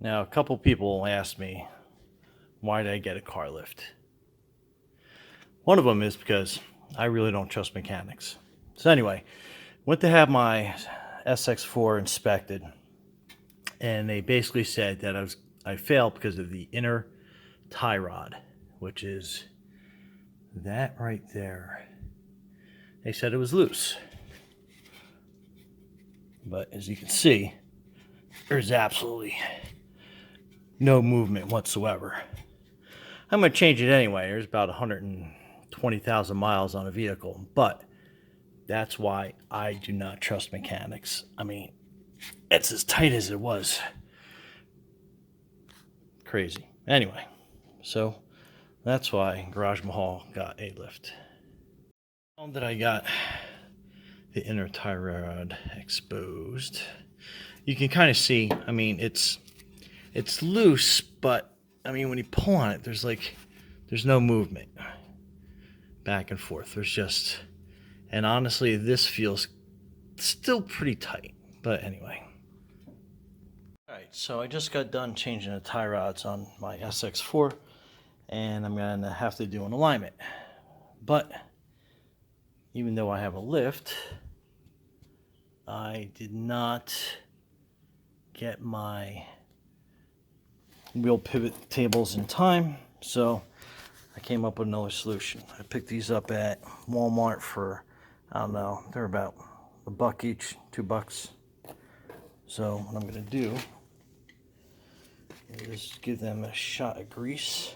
Now, a couple people asked me, why did I get a car lift? One of them is because I really don't trust mechanics. So anyway, went to have my SX4 inspected, and they basically said that I failed because of the inner tie rod, which is that right there. They said it was loose. But as you can see, there's absolutely no movement whatsoever. I'm going to change it anyway. There's about 120,000 miles on a vehicle, but that's why I do not trust mechanics. I mean, it's as tight as it was. Crazy. Anyway, so that's why Garage Mahal got a lift. Found that I got the inner tie rod exposed. You can kind of see, I mean, it's loose, but I mean, when you pull on it, there's no movement back and forth. And honestly, this feels still pretty tight, but anyway. All right, so I just got done changing the tie rods on my SX4, and I'm gonna have to do an alignment. But even though I have a lift, I did not get my wheel pivot tables in time, so I came up with another solution. I picked these up at Walmart for, I don't know, they're about $1 each, $2. So what I'm gonna do is give them a shot of grease.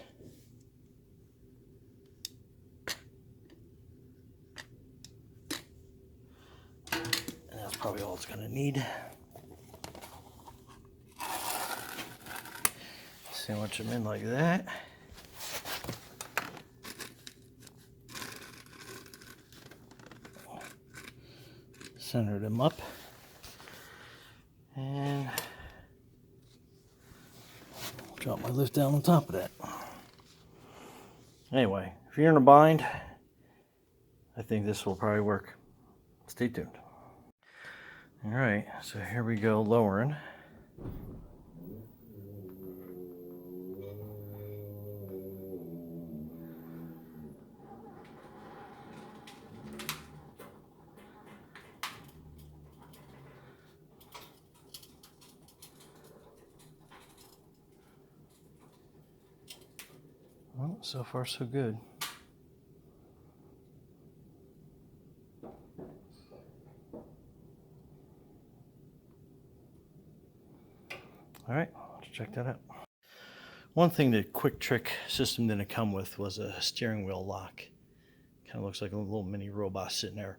And that's probably all it's gonna need. Sandwich them in like that. Center them up. And drop my lift down on top of that. Anyway, if you're in a bind, I think this will probably work. Stay tuned. All right, so here we go, lowering. Well, so far so good. All right, let's check that out. One thing the QuickTrick system didn't come with was a steering wheel lock. Kind of looks like a little mini robot sitting there.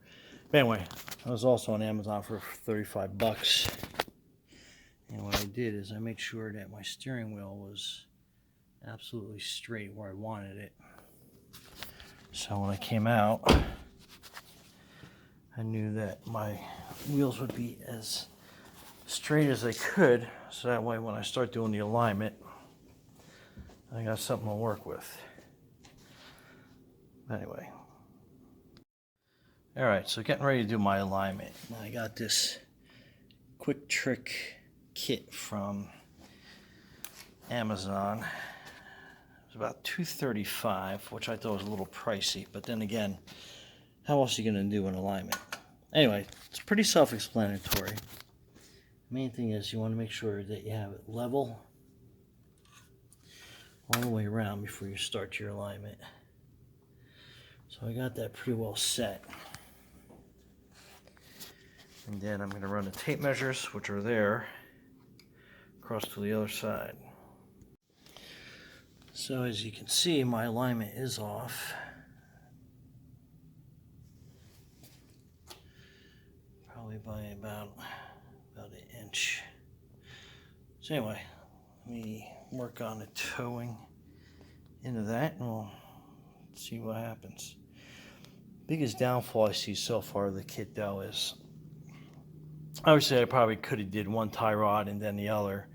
But anyway, I was also on Amazon for $35. And what I did is I made sure that my steering wheel was absolutely straight where I wanted it. So when I came out, I knew that my wheels would be as straight as they could, so that way when I start doing the alignment, I got something to work with. Anyway. All right, so getting ready to do my alignment. I got this QuickTrick kit from Amazon. It was about $235, which I thought was a little pricey, but then again, how else are you going to do an alignment? Anyway, it's pretty self-explanatory. The main thing is you want to make sure that you have it level all the way around before you start your alignment. So I got that pretty well set. And then I'm going to run the tape measures, which are there, across to the other side. So as you can see, my alignment is off. Probably by about an inch. So anyway, let me work on the towing into that and we'll see what happens. Biggest downfall I see so far of the kit though is, obviously I probably could have did one tie rod and then the other,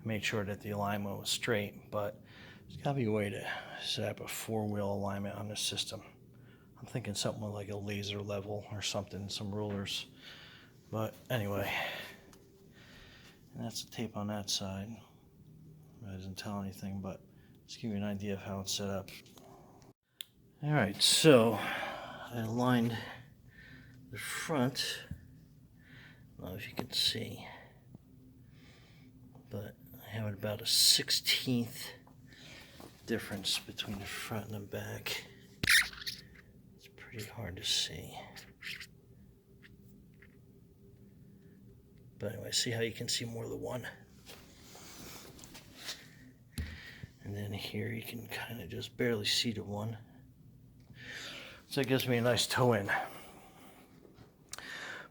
make sure that the alignment was straight, but there's got to be a way to set up a four-wheel alignment on this system. I'm thinking something like a laser level or something, some rulers. But anyway, and that's the tape on that side. It doesn't tell anything, but just give you an idea of how it's set up. Alright, so I aligned the front. I don't know if you can see, but I have about a 1/16 difference between the front and the back. It's pretty hard to see. But anyway, see how you can see more of the one. And then here you can kind of just barely see the one. So it gives me a nice toe in.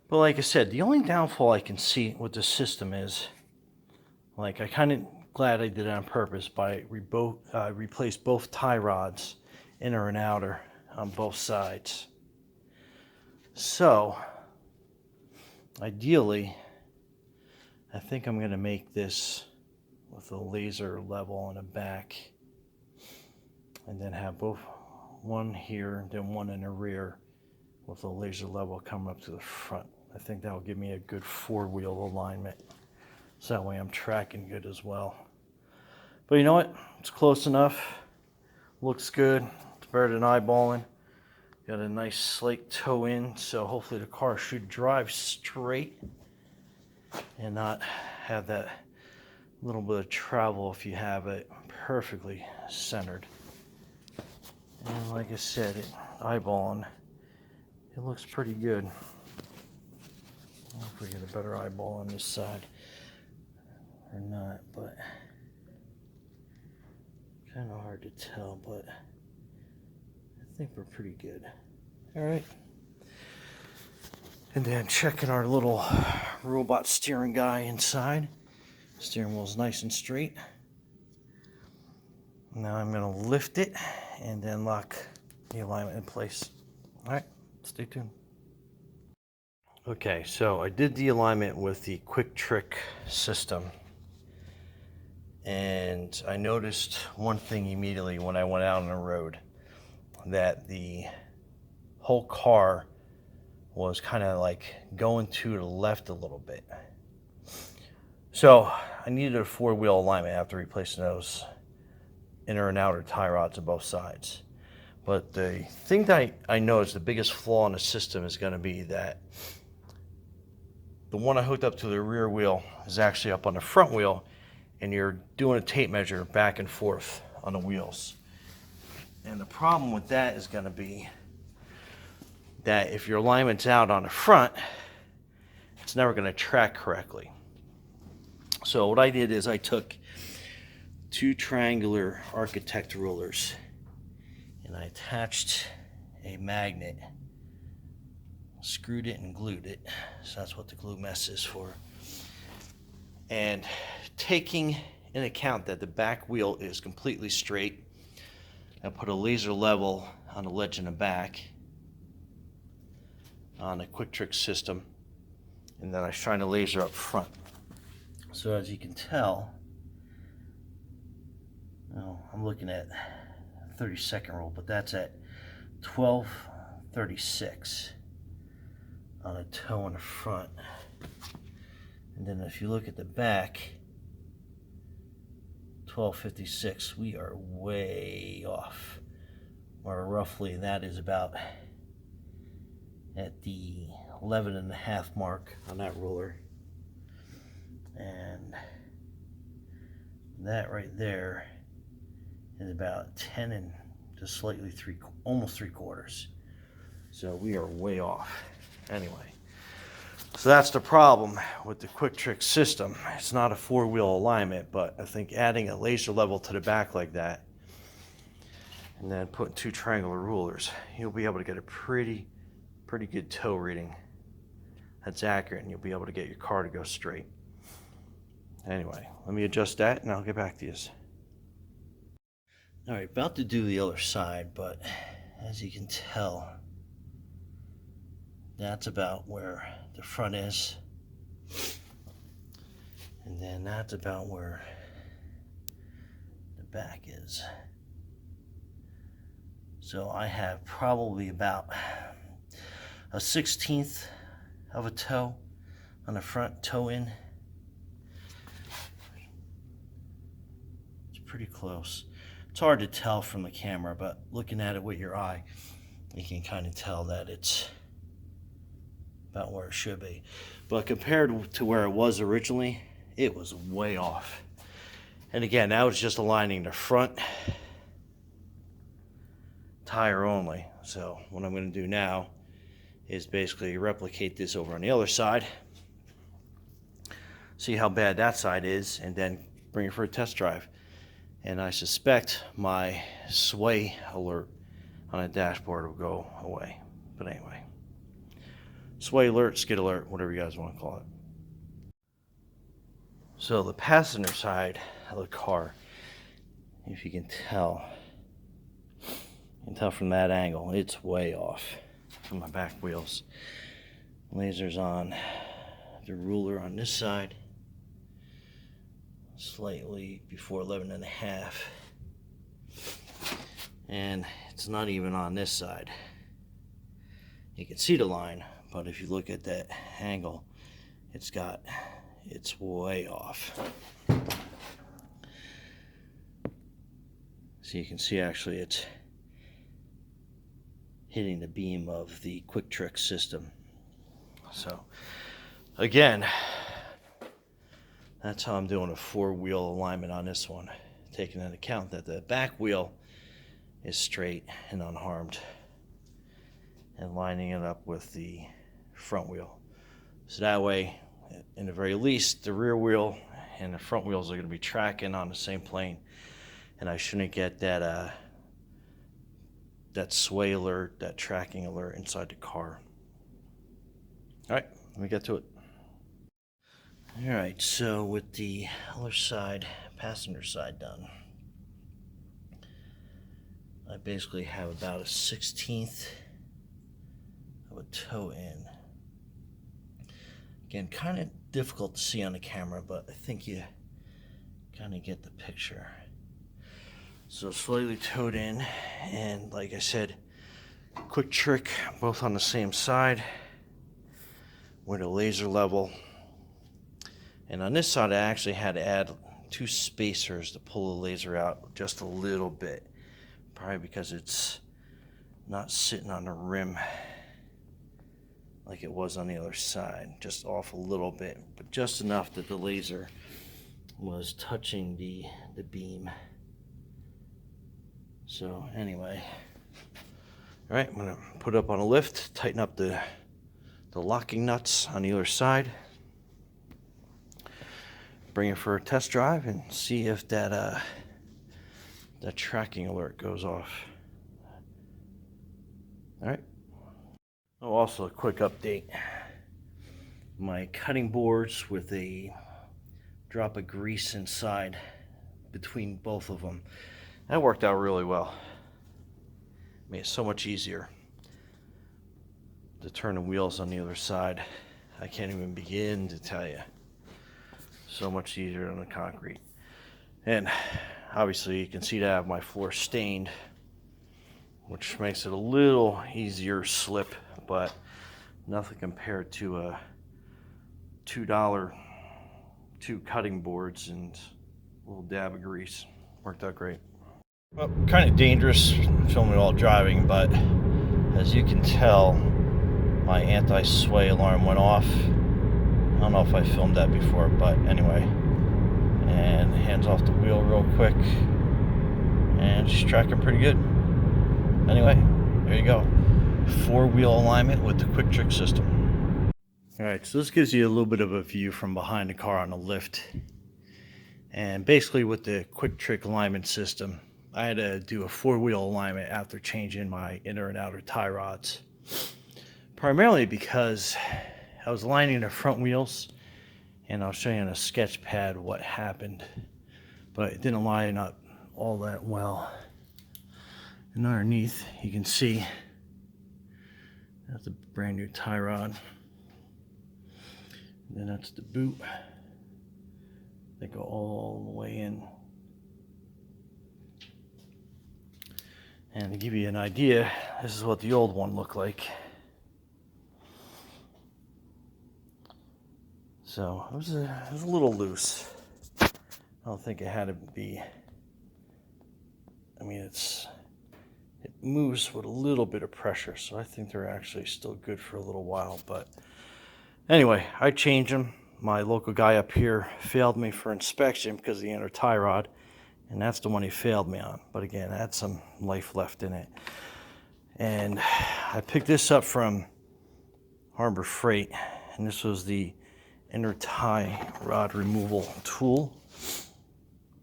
But like I said, the only downfall I can see with the system is, like, I kind of glad I did it on purpose by replaced both tie rods, inner and outer, on both sides. So ideally, I think I'm going to make this with a laser level on the back, and then have both, one here, then one in the rear, with a laser level coming up to the front. I think that will give me a good 4-wheel alignment. So that way I'm tracking good as well. But you know what? It's close enough. Looks good. It's better than eyeballing. Got a nice slate toe in, so hopefully the car should drive straight and not have that little bit of travel if you have it perfectly centered. And like I said, eyeballing, it looks pretty good. If we get a better eyeball on this side or not, but kind of hard to tell, but I think we're pretty good. All right. And then checking our little robot steering guy inside. Steering wheel's nice and straight. Now I'm going to lift it and then lock the alignment in place. All right, stay tuned. Okay, so I did the alignment with the QuickTrick system, and I noticed one thing immediately when I went out on the road, that the whole car was kind of like going to the left a little bit. So I needed a 4-wheel alignment after replacing those inner and outer tie rods on both sides. But the thing that I noticed, the biggest flaw in the system is going to be that the one I hooked up to the rear wheel is actually up on the front wheel, and you're doing a tape measure back and forth on the wheels. And the problem with that is going to be that if your alignment's out on the front, it's never going to track correctly. So what I did is I took 2 triangular architect rulers and I attached a magnet, screwed it and glued it. So that's what the glue mess is for. And taking into account that the back wheel is completely straight, I put a laser level on the ledge in the back on the QuickTrick system, and then I shine a laser up front. So as you can tell, I'm looking at 32nd roll, but that's at 1236 on a toe in the front. And then if you look at the back, 1256, we are way off. Or roughly that is about at the 11.5 mark on that ruler. And that right there is about 10 and just slightly almost 3/4. So we are way off. Anyway, so that's the problem with the QuickTrick system. It's not a 4-wheel alignment, but I think adding a laser level to the back like that, and then putting 2 triangular rulers, you'll be able to get a pretty good toe reading that's accurate, and you'll be able to get your car to go straight. Anyway, let me adjust that and I'll get back to you. All right, about to do the other side, but as you can tell, that's about where the front is, and then that's about where the back is. So I have probably about a 1/16 of a toe on the front toe in. pretty close. It's hard to tell from the camera, but looking at it with your eye, you can kind of tell that it's about where it should be. But compared to where it was originally, it was way off. And again, that was just aligning the front tire only. So what I'm going to do now is basically replicate this over on the other side, see how bad that side is, and then bring it for a test drive. And I suspect my sway alert on the dashboard will go away. But anyway, sway alert, skid alert, whatever you guys want to call it. So the passenger side of the car, if you can tell from that angle, it's way off from my back wheels. Laser's on the ruler on this side, slightly before 11.5, and it's not even on this side. You can see the line, but if you look at that angle, it's way off. So you can see actually it's hitting the beam of the QuickTrick system. So again, that's how I'm doing a 4-wheel alignment on this one, taking into account that the back wheel is straight and unharmed, and lining it up with the front wheel. So that way, in the very least, the rear wheel and the front wheels are going to be tracking on the same plane, and I shouldn't get that sway alert, that tracking alert inside the car. All right, let me get to it. All right, so with the other side, passenger side done, I basically have about a 1/16 of a toe in. Again, kind of difficult to see on the camera, but I think you kind of get the picture. So slightly towed in, and like I said, QuickTrick both on the same side with a laser level. And on this side, I actually had to add 2 spacers to pull the laser out just a little bit, probably because it's not sitting on the rim like it was on the other side, just off a little bit, but just enough that the laser was touching the beam. So anyway, all right, I'm gonna put it up on a lift, tighten up the locking nuts on the other side, bring it for a test drive, and see if that tracking alert goes off. All right. Oh, also a quick update. My cutting boards with a drop of grease inside between both of them, that worked out really well. Made it so much easier to turn the wheels on the other side. I can't even begin to tell you. So much easier on the concrete. And obviously you can see that I have my floor stained, which makes it a little easier slip, but nothing compared to a $2 2 cutting boards and a little dab of grease. Worked out great. Well, kind of dangerous filming while driving, but as you can tell, my anti-sway alarm went off. I don't know if I filmed that before, but anyway. And hands off the wheel real quick, and she's tracking pretty good. Anyway, there you go. 4-wheel alignment with the QuickTrick system. All right, so this gives you a little bit of a view from behind the car on the lift. And basically with the QuickTrick alignment system, I had to do a 4-wheel alignment after changing my inner and outer tie rods. Primarily because I was aligning the front wheels, and I'll show you on a sketch pad what happened, but it didn't line up all that well. And underneath, you can see that's a brand new tie rod. And then that's the boot. They go all the way in. And to give you an idea, this is what the old one looked like. So it was a little loose. I don't think it had to be I mean, it moves with a little bit of pressure, so I think they're actually still good for a little while. But anyway, I changed them. My local guy up here failed me for inspection because of the inner tie rod, and that's the one he failed me on. But again, I had some life left in it. And I picked this up from Harbor Freight, and this was the inner tie rod removal tool.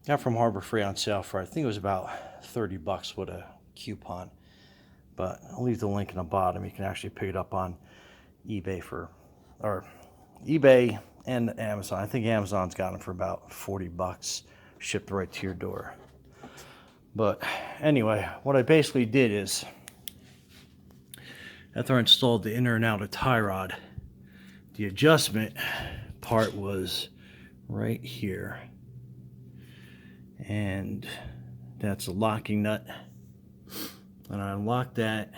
Got from Harbor Freight on sale for, I think it was about 30 bucks with a coupon. But I'll leave the link in the bottom. You can actually pick it up on eBay or eBay and Amazon. I think Amazon's got them for about 40 bucks, shipped right to your door. But anyway, what I basically did is, after I installed the inner and outer tie rod, the adjustment part was right here. And that's a locking nut. And I unlocked that,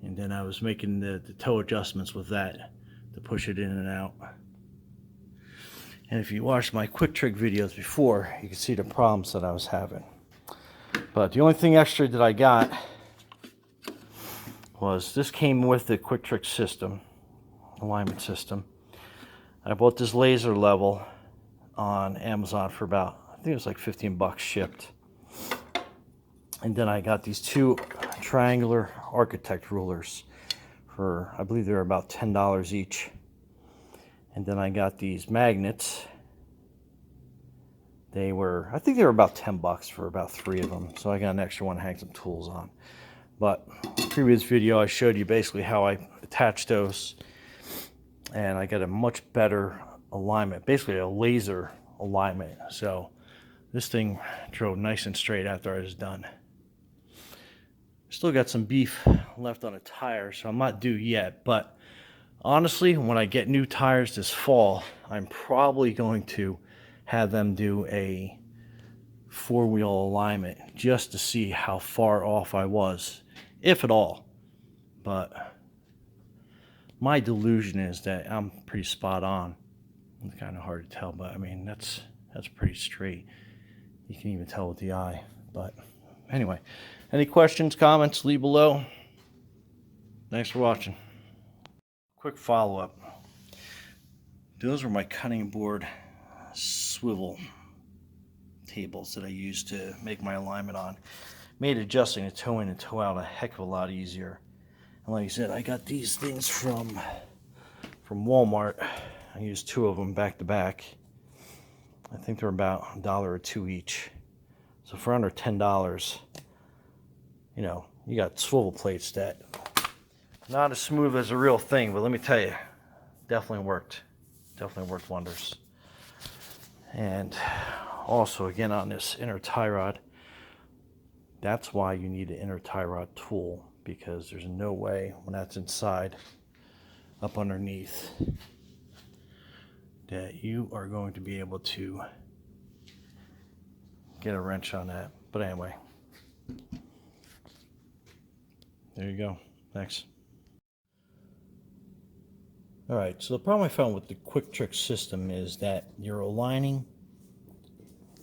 and then I was making the toe adjustments with that to push it in and out. And if you watched my QuickTrick videos before, you can see the problems that I was having. But the only thing extra that I got was this came with the QuickTrick system, alignment system. I bought this laser level on Amazon for about, I think it was like 15 bucks shipped. And then I got these two triangular architect rulers for, I believe they're about $10 each. And then I got these magnets. They were, I think they were about 10 bucks for about 3 of them. So I got an extra one to hang some tools on. But in the previous video, I showed you basically how I attached those. And I got a much better alignment, basically a laser alignment. So this thing drove nice and straight after I was done. Still got some beef left on the tire, so I'm not due yet. But honestly, when I get new tires this fall, I'm probably going to have them do a 4-wheel alignment just to see how far off I was, if at all. But my delusion is that I'm pretty spot on. It's kind of hard to tell, but I mean, that's pretty straight. You can even tell with the eye. But anyway, any questions, comments, leave below. Thanks for watching. Quick follow-up. Those were my cutting board swivel tables that I used to make my alignment on. Made adjusting the toe in and toe out a heck of a lot easier. And like I said, I got these things from Walmart. I used 2 of them back to back. I think they're about $1 or $2 each. So for under $10, you know, you got swivel plates that not as smooth as a real thing, but let me tell you, definitely worked. Definitely worked wonders. And also, again, on this inner tie rod, that's why you need an inner tie rod tool, because there's no way when that's inside, up underneath, that you are going to be able to get a wrench on that. But anyway, there you go. Thanks. Alright, so the problem I found with the QuickTrick system is that you're aligning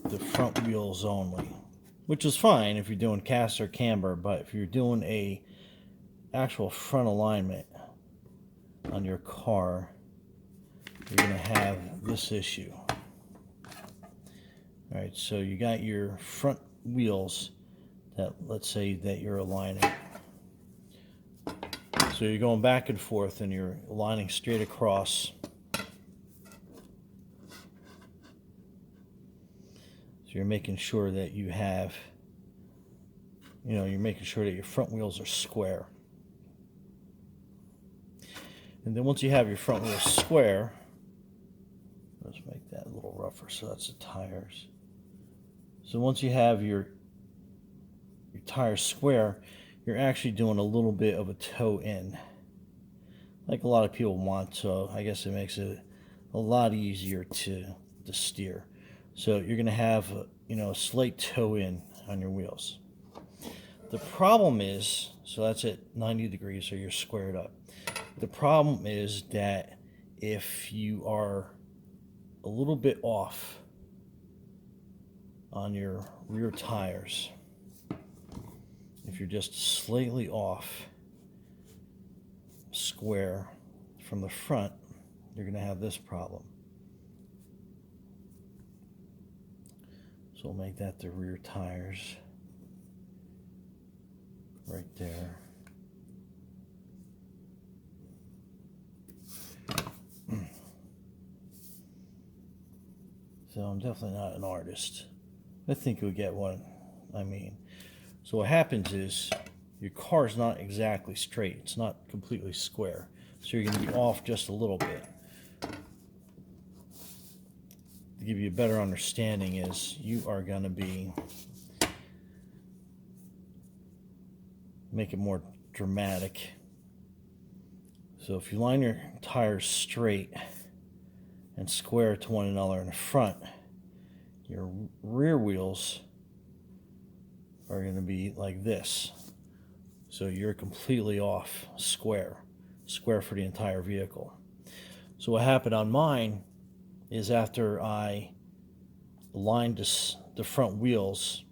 the front wheels only, which is fine if you're doing cast or camber, but if you're doing a actual front alignment on your car, you're going to have this issue. Alright, so you got your front wheels that, let's say that you're aligning. So you're going back and forth and you're aligning straight across. So you're making sure that you have, you're making sure that your front wheels are square. And then once you have your front wheels square, let's make that a little rougher, so that's the tires. So once you have your tires square, you're actually doing a little bit of a toe in, like a lot of people want. So I guess it makes it a lot easier to steer. So you're going to have a slight toe in on your wheels. The problem is, so that's at 90 degrees, so you're squared up. The problem is that if you are a little bit off on your rear tires, if you're just slightly off square from the front, you're going to have this problem. So we'll make that the rear tires right there. So I'm definitely not an artist. I think you'll get what I mean. So what happens is your car's not exactly straight. It's not completely square. So you're going to be off just a little bit. To give you a better understanding is you are going to be make it more dramatic. So if you line your tires straight and square to one another in the front, your rear wheels are going to be like this. So you're completely off square for the entire vehicle. So what happened on mine is after I lined the front wheels,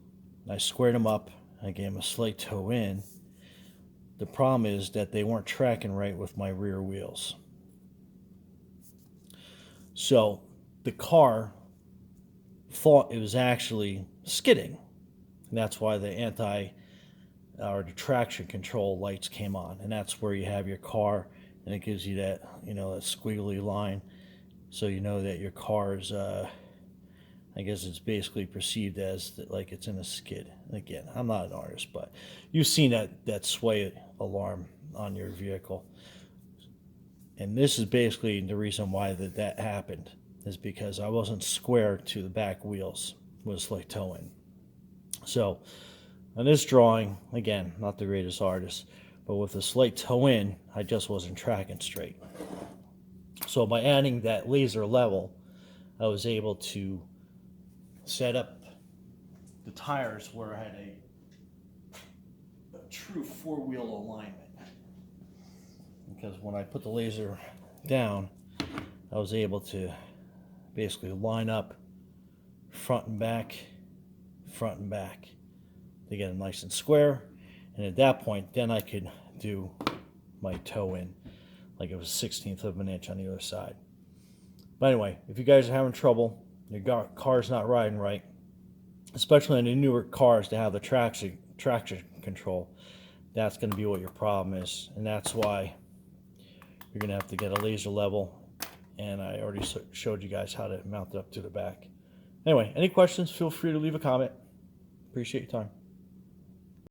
I squared them up, I gave them a slight toe in. The problem is that they weren't tracking right with my rear wheels. So the car thought it was actually skidding. And that's why the the traction control lights came on. And that's where you have your car and it gives you that, that squiggly line. So you know that your car's, I guess it's basically perceived as like it's in a skid. And again, I'm not an artist, but you've seen that sway alarm on your vehicle. And this is basically the reason why that happened, is because I wasn't square to the back wheels, was like toe in. So on this drawing, again, not the greatest artist, but with a slight toe in, I just wasn't tracking straight. So by adding that laser level, I was able to set up the tires where I had a true four-wheel alignment. Because when I put the laser down, I was able to basically line up front and back to get them nice and square. And at that point, then I could do my toe in like it was 1/16 of an inch on the other side. But anyway, if you guys are having trouble, your car's not riding right, especially on the newer cars to have the traction control, that's going to be what your problem is. And that's why you're going to have to get a laser level. And I already showed you guys how to mount it up to the back. Anyway, any questions, feel free to leave a comment. Appreciate your time.